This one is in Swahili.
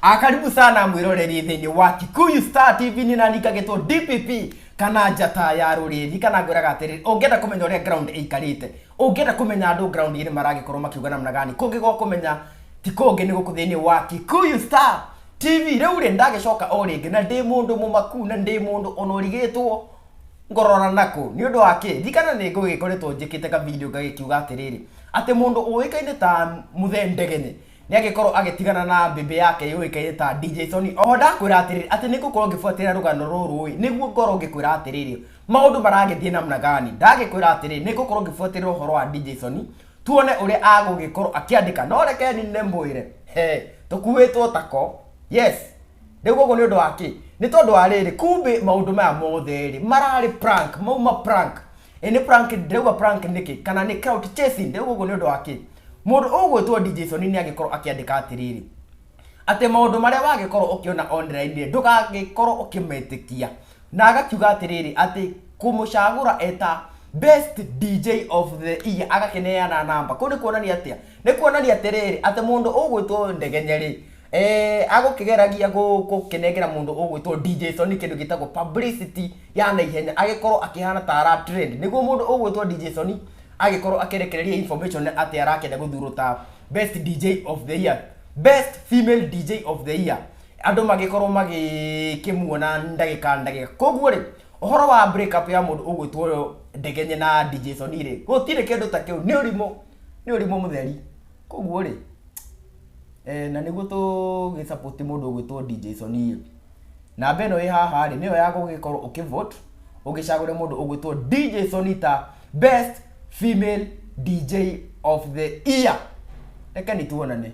Karibu sana mwiroreri thini wa Kikuyu Star TV ni nanika getwo DPP kana njata ya ruriri kana ngwiraga atiri ungenda kumenya uria ground ikarite ungenda kumenya andu ground iri maragikorwo makiuga namna gani kungigo kumenya tikonge ni guku thini wa Kikuyu Star TV riu ri ndagicoka o ringi na ndi mundu mumaku na ndi mundu onorigetwo ngorora nako ni undu wake dikana ni ngugikoretwo njikite ka video gagikiuga atiriri ati mundu uikaine ta Muthee Ndegenye ni agikorwo agitigana na bibi yake yuikaine ta DJ Sonnie oho ndakwira atiriri ati nigukorwo ngifuatira rugano ruru niguo ngorwo ngikwira atiriri maundu maragithie namna gani ndagikwira atiriri nigukorwo ngifuatira uhoro wa DJ Sonnie tuone uria agugikorwo akiandika no reke ni nemboire tukuwetwo tako yes niguo go ni undu wake ni tondu wa riri kumbe maundu maya mothe ri marari prank mauma prank ni prank ndeuga prank niki kana ni crowd chasing niguo go ni undu wake mundu ugwetwo DJ Sonnie ni agikorwo akiandika atiriri ate maundu maria wagikorwo ukiona online ndugagikorwo ukimetikia na agakiuga atiriri ati kumucagura eta best DJ of the year agakineana namba kuni kuonania atia ni kuonania atiriri ati mundu ugwetwo Ndegenye ri agukigeragia gukinegera mundu ugwitwo DJ Sonnie kindu gitagwo publicity ya na ihenya agikorwo akihana tara trend niguo mundu ugwitwo DJ Sonnie agikorwo akirekereria information ati arakenda guthurwo ta best DJ of the year best female DJ of the year andu magikorwo magikimuona ndagika koguo ri uhoro wa break up ya mundu ugwitwo Ndegenye na DJ Sonnie ri gutire kindu ta kiu ni urimo mutheri koguo ri na niguo tugisupport mundu ugwitwo DJ Sonnie na beno ĩ haha ri niyo ya gugikorwo ukivote ugicagure mundu ugwitwo DJ Sonnie ta best female DJ of the year. Reke ni tuonane.